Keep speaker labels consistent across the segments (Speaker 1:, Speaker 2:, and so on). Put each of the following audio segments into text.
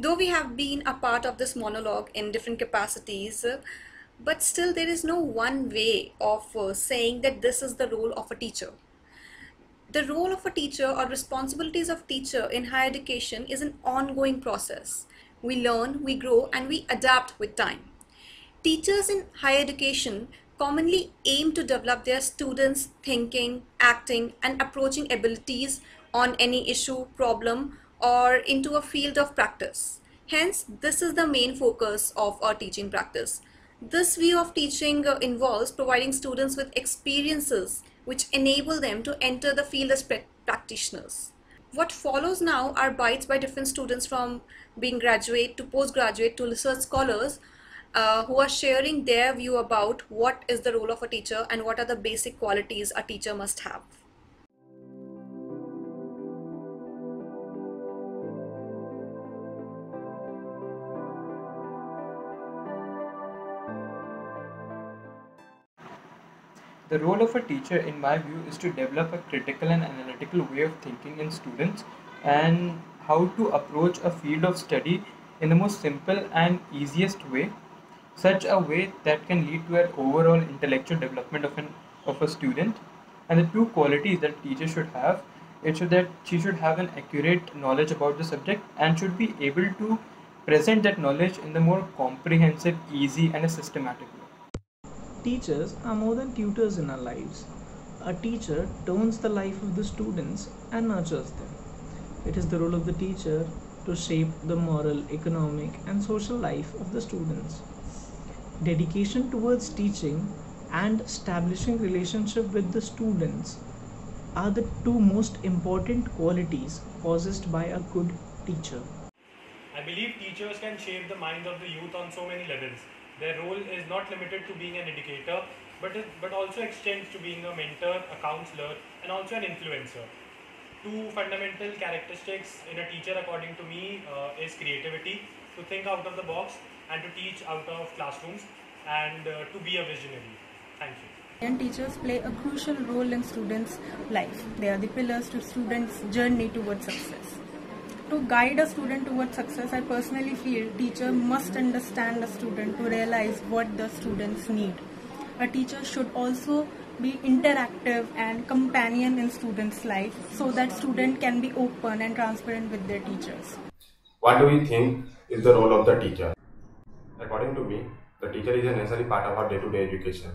Speaker 1: Though we have been a part of this monologue in different capacities, but still there is no one way of saying that this is the role of a teacher. The role of a teacher or responsibilities of teacher in higher education is an ongoing process. We learn, we grow, and we adapt with time. Teachers in higher education commonly aim to develop their students' thinking, acting, and approaching abilities on any issue, problem, or into a field of practice. Hence, this is the main focus of our teaching practice. This view of teaching involves providing students with experiences which enable them to enter the field as practitioners. What follows now are bites by different students from being graduate to postgraduate to research scholars who are sharing their view about what is the role of a teacher and what are the basic qualities a teacher must have.
Speaker 2: The role of a teacher, in my view, is to develop a critical and analytical way of thinking in students and how to approach a field of study in the most simple and easiest way, such a way that can lead to an overall intellectual development of a student. And the two qualities that teacher should have, that she should have an accurate knowledge about the subject and should be able to present that knowledge in the more comprehensive, easy, and a systematic way.
Speaker 3: Teachers are more than tutors in our lives. A teacher turns the life of the students and nurtures them. It is the role of the teacher to shape the moral, economic, and social life of the students. Dedication towards teaching and establishing relationship with the students are the two most important qualities possessed by a good teacher.
Speaker 4: I believe teachers can shape the minds of the youth on so many levels. Their role is not limited to being an educator, but also extends to being a mentor, a counselor, and also an influencer. Two fundamental characteristics in a teacher, according to me, is creativity, to think out of the box, and to teach out of classrooms, and to be a visionary. Thank you.
Speaker 5: And teachers play a crucial role in students' life. They are the pillars to students' journey towards success. To guide a student towards success, I personally feel teacher must understand the student to realize what the students need. A teacher should also be interactive and companion in students' life so that student can be open and transparent with their teachers.
Speaker 6: What do you think is the role of the teacher? According to me, the teacher is a necessary part of our day-to-day education.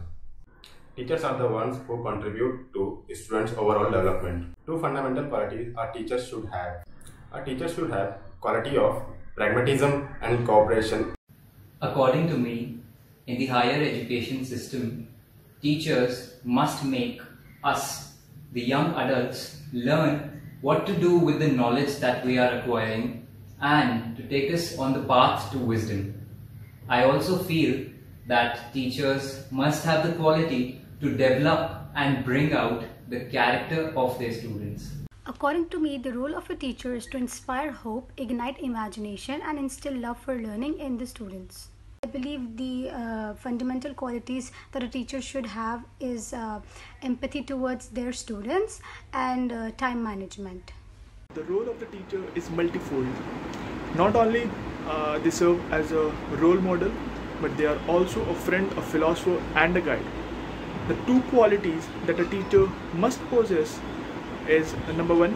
Speaker 6: Teachers are the ones who contribute to students' overall development. Two fundamental qualities our teachers should have. A teacher should have quality of pragmatism and cooperation.
Speaker 7: According to me, in the higher education system, teachers must make us, the young adults, learn what to do with the knowledge that we are acquiring and to take us on the path to wisdom. I also feel that teachers must have the quality to develop and bring out the character of their students.
Speaker 8: According to me, the role of a teacher is to inspire hope, ignite imagination, and instill love for learning in the students. I believe the fundamental qualities that a teacher should have is empathy towards their students and time management.
Speaker 9: The role of the teacher is multifold. Not only they serve as a role model, but they are also a friend, a philosopher, and a guide. The two qualities that a teacher must possess is number one,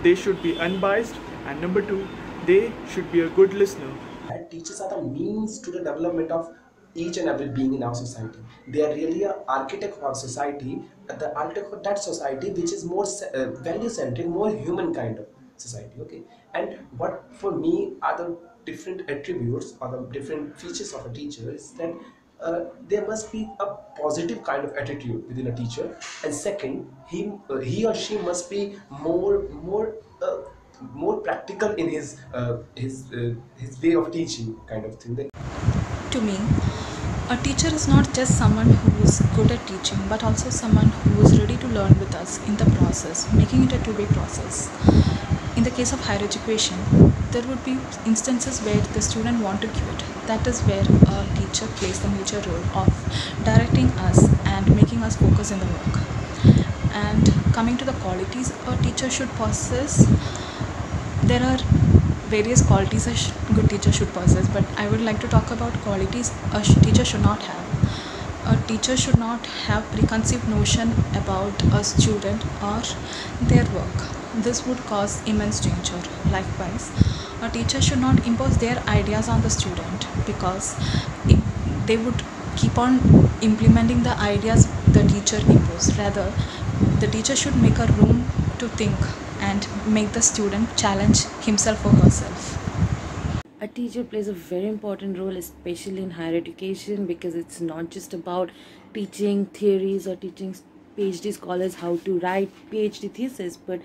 Speaker 9: they should be unbiased, and number two, they should be a good listener.
Speaker 10: And teachers are the means to the development of each and every being in our society. They are really an architect of our society, the architect of that society which is more value-centric, more human kind of society. Okay, and what for me are the different attributes or the different features of a teacher is that there must be a positive kind of attitude within a teacher, and second, he or she must be more practical in his way of teaching, kind of thing.
Speaker 11: To me, a teacher is not just someone who is good at teaching, but also someone who is ready to learn with us in the process, making it a two-way process. In the case of higher education, there would be instances where the student want to quit. That is where a teacher plays the major role of directing us and making us focus in the work. And coming to the qualities a teacher should possess, there are various qualities a good teacher should possess, but I would like to talk about qualities a teacher should not have. A teacher should not have preconceived notion about a student or their work. This would cause immense danger. Likewise, a teacher should not impose their ideas on the student, because if they would keep on implementing the ideas the teacher imposed. Rather, the teacher should make a room to think and make the student challenge himself or herself.
Speaker 12: A teacher plays a very important role, especially in higher education, because it's not just about teaching theories or teaching PhD scholars how to write PhD thesis, but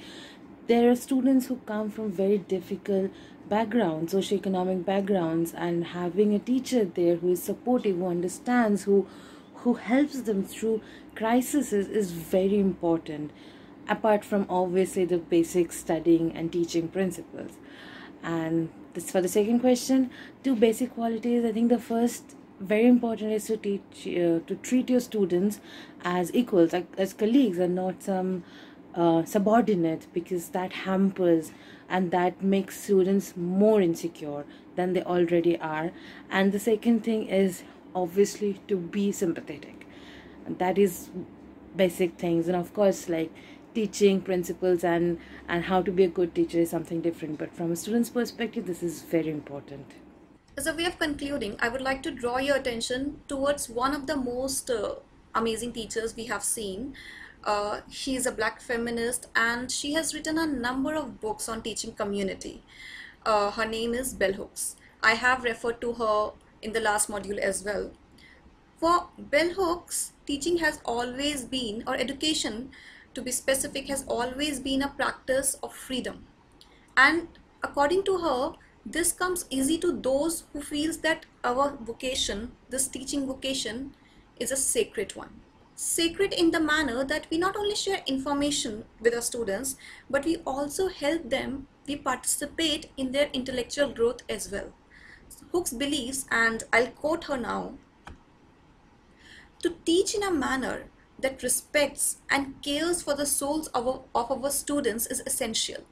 Speaker 12: there are students who come from very difficult backgrounds, socioeconomic backgrounds, and having a teacher there who is supportive, who understands, who helps them through crises is very important, apart from obviously the basic studying and teaching principles. And this, for the second question, two basic qualities. I think the first, very important, is to treat your students as equals, as colleagues, and not some subordinate, because that hampers and that makes students more insecure than they already are. And the second thing is obviously to be sympathetic. And that is basic things. And of course, like teaching principles and how to be a good teacher is something different, but from a student's perspective, this is very important.
Speaker 1: As a way of concluding, I would like to draw your attention towards one of the most amazing teachers we have seen. She is a black feminist and she has written a number of books on teaching community. Her name is Bell Hooks. I have referred to her in the last module as well. For Bell Hooks, teaching has always been, or education to be specific, has always been a practice of freedom. And according to her, this comes easy to those who feels that our vocation, this teaching vocation, is a sacred one. Sacred in the manner that we not only share information with our students, but we also help them, we participate in their intellectual growth as well. Hooks believes, and I'll quote her now, to teach in a manner that respects and cares for the souls of our students is essential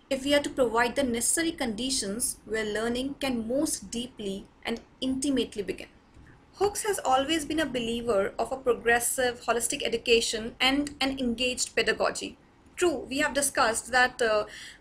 Speaker 1: if we are to provide the necessary conditions where learning can most deeply and intimately begin. Hooks has always been a believer of a progressive, holistic education and an engaged pedagogy. True, we have discussed that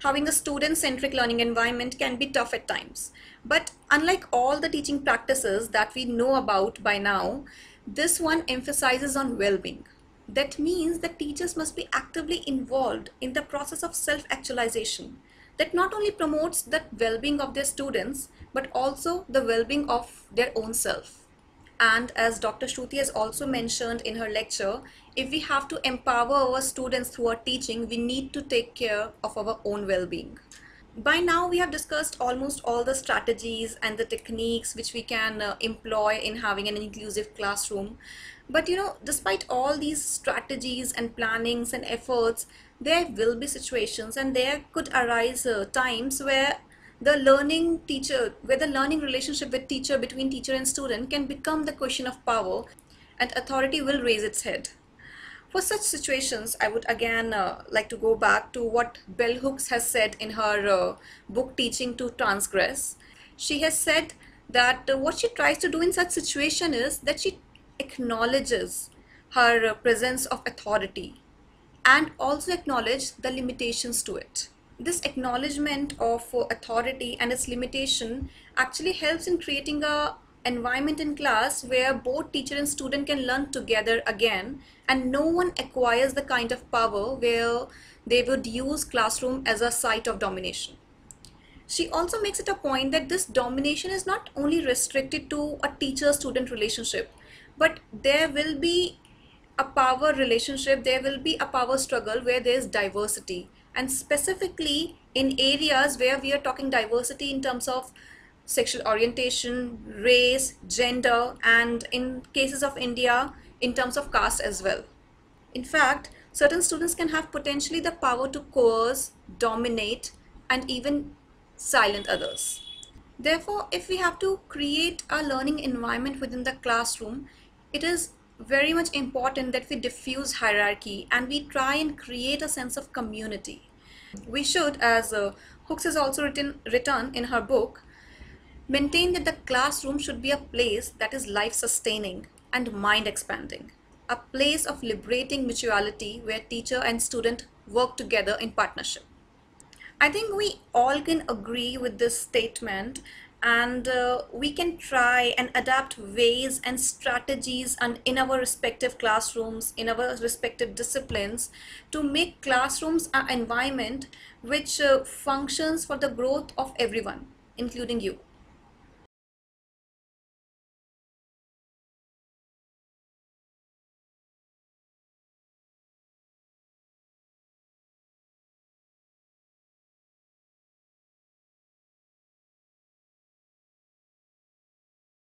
Speaker 1: having a student-centric learning environment can be tough at times. But unlike all the teaching practices that we know about by now, this one emphasizes on well-being. That means that teachers must be actively involved in the process of self-actualization that not only promotes the well-being of their students, but also the well-being of their own self. And as Dr. Shruti has also mentioned in her lecture, if we have to empower our students through our teaching, we need to take care of our own well-being. By now, we have discussed almost all the strategies and the techniques which we can employ in having an inclusive classroom. But despite all these strategies and plannings and efforts, there will be situations and there could arise times where the learning relationship with teacher, between teacher and student, can become the question of power, and authority will raise its head. For such situations, I would again like to go back to what Bell Hooks has said in her book Teaching to Transgress. She has said that what she tries to do in such situation is that she acknowledges her presence of authority and also acknowledge the limitations to it. This acknowledgement of authority and its limitation actually helps in creating a environment in class where both teacher and student can learn together again, and no one acquires the kind of power where they would use classroom as a site of domination. She also makes it a point that this domination is not only restricted to a teacher-student relationship, but there will be a power relationship, there will be a power struggle where there is diversity, and specifically in areas where we are talking diversity in terms of sexual orientation, race, gender, and in cases of India, in terms of caste as well. In fact, certain students can have potentially the power to coerce, dominate, and even silence others. Therefore, if we have to create a learning environment within the classroom, it is very much important that we diffuse hierarchy and we try and create a sense of community. We should, as Hooks has also written in her book, maintain that the classroom should be a place that is life-sustaining and mind-expanding, a place of liberating mutuality where teacher and student work together in partnership. I think we all can agree with this statement, and we can try and adapt ways and strategies and in our respective classrooms, in our respective disciplines, to make classrooms an environment which functions for the growth of everyone, including you.